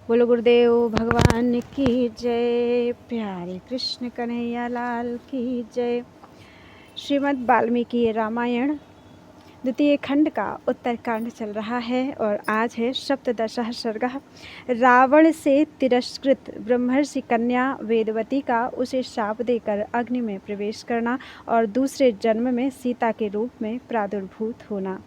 बोलो गुरुदेव भगवान की जय। प्यारे कृष्ण कन्हैया लाल की जय। श्रीमद् वाल्मीकि रामायण द्वितीय खंड का उत्तरकांड चल रहा है और आज है सप्तदशः सर्ग। रावण से तिरस्कृत ब्रह्मर्षि कन्या वेदवती का उसे शाप देकर अग्नि में प्रवेश करना और दूसरे जन्म में सीता के रूप में प्रादुर्भूत होना।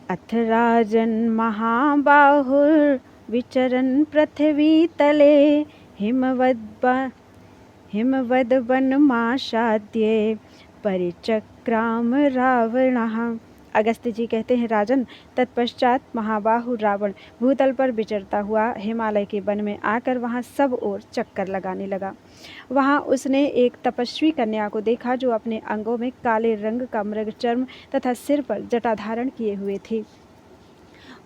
अथ राजन् महाबाहुर विचरन् पृथ्वी तले हिमवद् वनमासाद्य परिचक्राम रावणः। अगस्त्य जी कहते हैं, राजन, तत्पश्चात महाबाहु रावण भूतल पर विचरता हुआ हिमालय के वन में आकर वहां सब ओर चक्कर लगाने लगा। वहां उसने एक तपस्वी कन्या को देखा जो अपने अंगों में काले रंग का मृग चर्म तथा सिर पर जटा धारण किए हुए थी।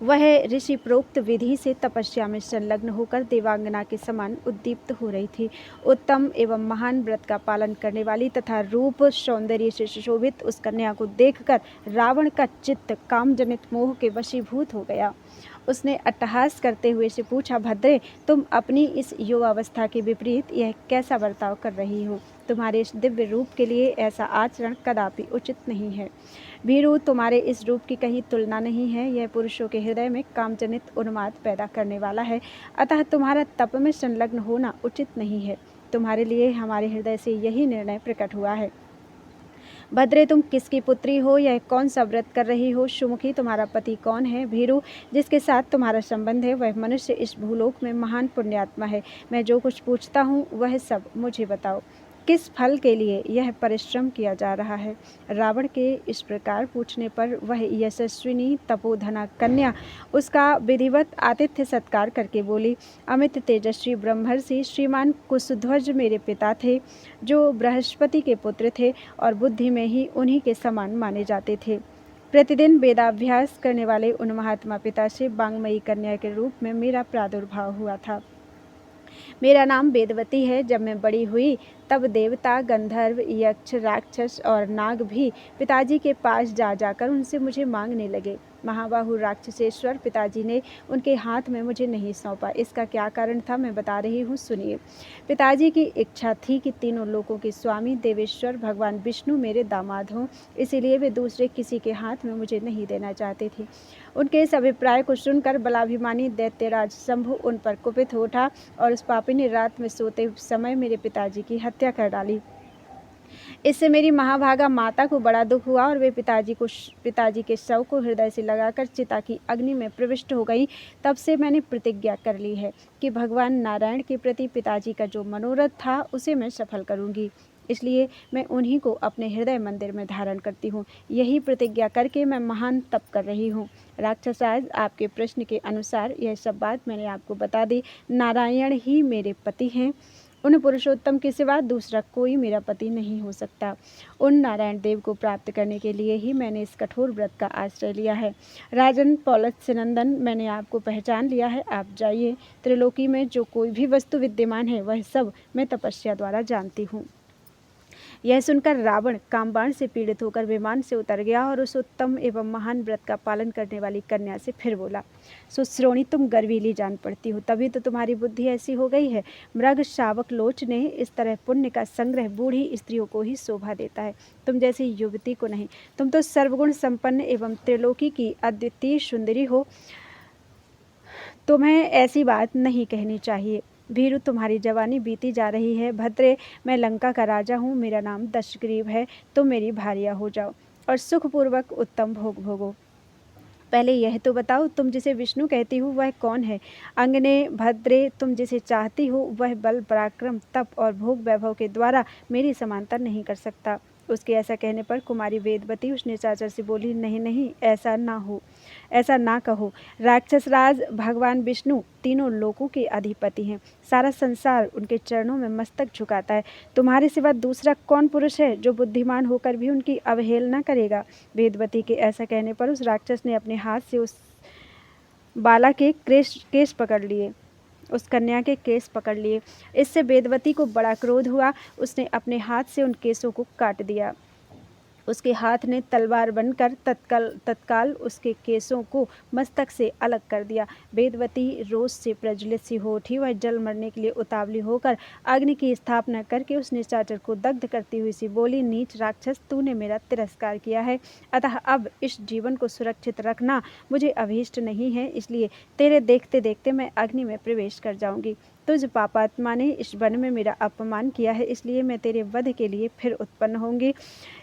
वह ऋषि प्रोक्त विधि से तपस्या में संलग्न होकर देवांगना के समान उद्दीप्त हो रही थी। उत्तम एवं महान व्रत का पालन करने वाली तथा रूप सौंदर्य से सुशोभित उस कन्या को देखकर रावण का चित्त कामजनित मोह के वशीभूत हो गया। उसने अट्टहास करते हुए से पूछा, भद्रे, तुम अपनी इस युवावस्था के विपरीत यह कैसा बर्ताव कर रही हो? तुम्हारे इस दिव्य रूप के लिए ऐसा आचरण कदापि उचित नहीं है। भीरु, तुम्हारे इस रूप की कहीं तुलना नहीं है। यह पुरुषों के हृदय में कामजनित उन्माद पैदा करने वाला है, अतः तुम्हारा तप में संलग्न होना उचित नहीं है। तुम्हारे लिए हमारे हृदय से यही निर्णय प्रकट हुआ है। भद्रे, तुम किसकी पुत्री हो? यह कौन सा व्रत कर रही हो? सुमुखी, तुम्हारा पति कौन है? भीरु, जिसके साथ तुम्हारा संबंध है वह मनुष्य इस भूलोक में महान पुण्यात्मा है। मैं जो कुछ पूछता हूँ वह सब मुझे बताओ। किस फल के लिए यह परिश्रम किया जा रहा है? रावण के इस प्रकार पूछने पर वह यशस्विनी तपोधना कन्या उसका विधिवत आतिथ्य सत्कार करके बोली, अमित तेजस्वी ब्रह्मर्षि श्रीमान कुशध्वज मेरे पिता थे, जो बृहस्पति के पुत्र थे और बुद्धि में ही उन्हीं के समान माने जाते थे। प्रतिदिन वेदाभ्यास करने वाले उन महात्मा पिता से वांगमयी कन्या के रूप में मेरा प्रादुर्भाव हुआ था। मेरा नाम वेदवती है। जब मैं बड़ी हुई तब देवता, गंधर्व, यक्ष, राक्षस और नाग भी पिताजी के पास जा जाकर उनसे मुझे मांगने लगे। महाबाहु राक्षसेश्वर पिताजी ने उनके हाथ में मुझे नहीं सौंपा। इसका क्या कारण था मैं बता रही हूँ, सुनिए। पिताजी की इच्छा थी कि तीनों लोकों के स्वामी देवेश्वर भगवान विष्णु मेरे दामाद हों, इसीलिए वे दूसरे किसी के हाथ में मुझे नहीं देना चाहते थे। उनके इस अभिप्राय को सुनकर बलाभिमानी दैत्यराज शंभु उन पर कुपित हो उठा और उस पापी ने रात में सोते समय मेरे पिताजी की हत्या कर डाली। इससे मेरी महाभागा माता को बड़ा दुख हुआ और वे पिताजी के शव को हृदय से लगाकर चिता की अग्नि में प्रविष्ट हो गई। तब से मैंने प्रतिज्ञा कर ली है कि भगवान नारायण के प्रति पिताजी का जो मनोरथ था उसे मैं सफल करूंगी। इसलिए मैं उन्हीं को अपने हृदय मंदिर में धारण करती हूँ। यही प्रतिज्ञा करके मैं महान तप कर रही हूँ। राक्षसराज, आपके प्रश्न के अनुसार यह सब बात मैंने आपको बता दी। नारायण ही मेरे पति हैं। उन पुरुषोत्तम के सिवा दूसरा कोई मेरा पति नहीं हो सकता। उन नारायण देव को प्राप्त करने के लिए ही मैंने इस कठोर व्रत का आश्रय लिया है। राजन पौलस्त्यनंदन, मैंने आपको पहचान लिया है। आप जाइए। त्रिलोकी में जो कोई भी वस्तु विद्यमान है वह सब मैं तपस्या द्वारा जानती हूँ। यह सुनकर रावण कामबाण से पीड़ित होकर विमान से उतर गया और उस उत्तम एवं महान व्रत का पालन करने वाली कन्या से फिर बोला, सुश्रोणी, तुम गर्वीली जान पड़ती हो, तभी तो तुम्हारी बुद्धि ऐसी हो गई है। मृग शावक लोचने इस तरह पुण्य का संग्रह बूढ़ी स्त्रियों को ही शोभा देता है, तुम जैसी युवती को नहीं। तुम तो सर्वगुण संपन्न एवं त्रिलोकी की अद्वितीय सुंदरी हो, तुम्हें ऐसी बात नहीं कहनी चाहिए। भीरु, तुम्हारी जवानी बीती जा रही है। भद्रे, मैं लंका का राजा हूँ, मेरा नाम दशग्रीव है। तुम मेरी भार्या हो जाओ और सुखपूर्वक उत्तम भोग भोगो। पहले यह तो बताओ, तुम जिसे विष्णु कहती हो वह कौन है? अंगने भद्रे, तुम जिसे चाहती हो वह बल, पराक्रम, तप और भोग वैभव के द्वारा मेरी समांतर नहीं कर सकता। उसके ऐसा कहने पर कुमारी वेदवती उस निशाचर से बोली, नहीं नहीं, ऐसा ना हो, ऐसा ना कहो। राक्षसराज, भगवान विष्णु तीनों लोकों के अधिपति हैं। सारा संसार उनके चरणों में मस्तक झुकाता है। तुम्हारे सिवा दूसरा कौन पुरुष है जो बुद्धिमान होकर भी उनकी अवहेलना करेगा? वेदवती के ऐसा कहने पर उस राक्षस ने अपने हाथ से उस बाला के केश पकड़ लिए, उस कन्या के केस पकड़ लिए। इससे वेदवती को बड़ा क्रोध हुआ। उसने अपने हाथ से उन केसों को काट दिया। उसके हाथ ने तलवार बनकर तत्काल उसके केसों को मस्तक से अलग कर दिया। वेदवती रोष से प्रज्वलित सी हो उठी। वह जल मरने के लिए उतावली होकर अग्नि की स्थापना करके उस निशाचर को दग्ध करती हुई सी बोली, नीच राक्षस, तूने मेरा तिरस्कार किया है, अतः अब इस जीवन को सुरक्षित रखना मुझे अभीष्ट नहीं है, इसलिए तेरे देखते देखते मैं अग्नि में प्रवेश कर जाऊंगी। तुझ पापात्मा ने इस वन में मेरा अपमान किया है, इसलिए मैं तेरे वध के लिए फिर उत्पन्न होंगी।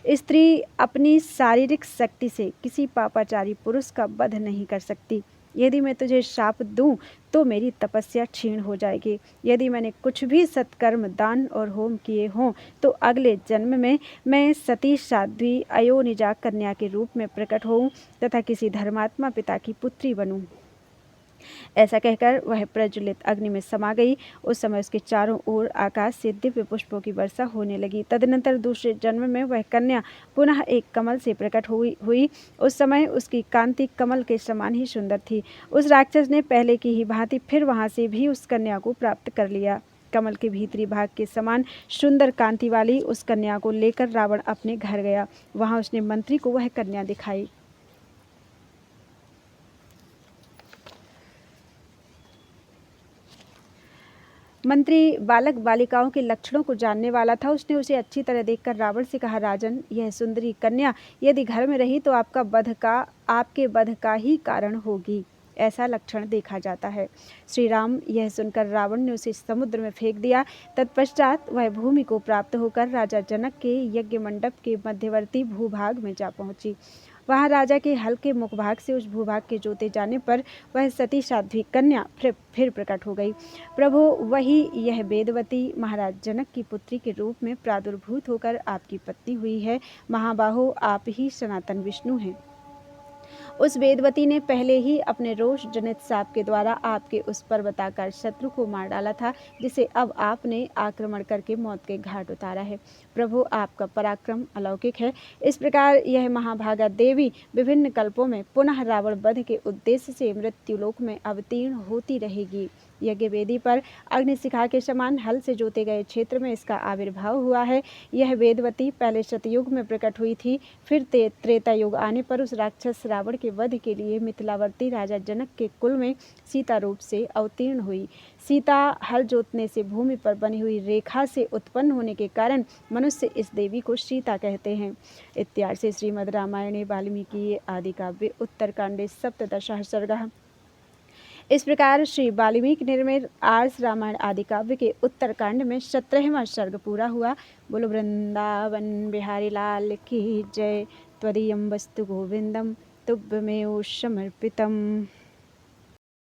स्त्री अपनी शारीरिक शक्ति से किसी पापाचारी पुरुष का वध नहीं कर सकती। यदि मैं तुझे शाप दूं तो मेरी तपस्या क्षीण हो जाएगी। यदि मैंने कुछ भी सत्कर्म, दान और होम किए हों तो अगले जन्म में मैं सती साध्वी अयोनिजा कन्या के रूप में प्रकट होऊं तथा किसी धर्मात्मा पिता की पुत्री बनूं। ऐसा कहकर वह प्रज्वलित अग्नि में समा गई। उस समय उसके चारों ओर आकाश से दिव्य पुष्पों की वर्षा होने लगी। तदनंतर दूसरे जन्म में वह कन्या पुनः एक कमल से प्रकट हुई। उस समय उसकी कांति कमल के समान ही सुंदर थी। उस राक्षस ने पहले की ही भांति फिर वहां से भी उस कन्या को प्राप्त कर लिया। कमल के भीतरी भाग के समान सुंदर कांति वाली उस कन्या को लेकर रावण अपने घर गया। वहां उसने मंत्री को वह कन्या दिखाई। मंत्री बालक बालिकाओं के लक्षणों को जानने वाला था। उसने उसे अच्छी तरह देखकर रावण से कहा, राजन, यह सुंदरी कन्या यदि घर में रही तो आपके वध का ही कारण होगी, ऐसा लक्षण देखा जाता है। श्री राम यह सुनकर रावण ने उसे समुद्र में फेंक दिया। तत्पश्चात वह भूमि को प्राप्त होकर राजा जनक के यज्ञ मंडप के मध्यवर्ती भूभाग में जा पहुंची। वहां राजा के हल्के मुखभाग से उस भूभाग के जोते जाने पर वह सती साध्वी कन्या फिर प्रकट हो गई। प्रभु, वही यह वेदवती महाराज जनक की पुत्री के रूप में प्रादुर्भूत होकर आपकी पत्नी हुई है। महाबाहो, आप ही सनातन विष्णु हैं। उस वेदवती ने पहले ही अपने रोष जनित शाप के द्वारा आपके उस पर्वताकार शत्रु को मार डाला था, जिसे अब आपने आक्रमण करके मौत के घाट उतारा है। प्रभु, आपका पराक्रम अलौकिक है। इस प्रकार यह महाभागा देवी विभिन्न कल्पों में पुनः रावण वध के उद्देश्य से मृत्युलोक में अवतीर्ण होती रहेगी। यज्ञ वेदी पर अग्निशिखा के समान हल से जोते गए क्षेत्र में इसका आविर्भाव हुआ है। यह वेदवती पहले सतयुग में प्रकट हुई थी, फिर त्रेता युग आने पर उस राक्षस रावण के वध के लिए मिथिलावर्ती राजा जनक के कुल में सीता रूप से अवतीर्ण हुई। सीता हल जोतने से भूमि पर बनी हुई रेखा से उत्पन्न होने के कारण मनुष्य इस देवी को सीता कहते हैं। इत्यार्षे श्रीमद् रामायणे वाल्मीकि आदि काव्ये उत्तरकांडे सप्तदशः सर्गः। इस प्रकार श्री वाल्मीकि निर्मित आर्ष रामायण आदि काव्य के उत्तरकांड में 17वां सर्ग पूरा हुआ। बोलो वृंदावन बिहारी लाल की जय। त्वदीयं वस्तु गोविंदम तुभ्यमेव समर्पितम्।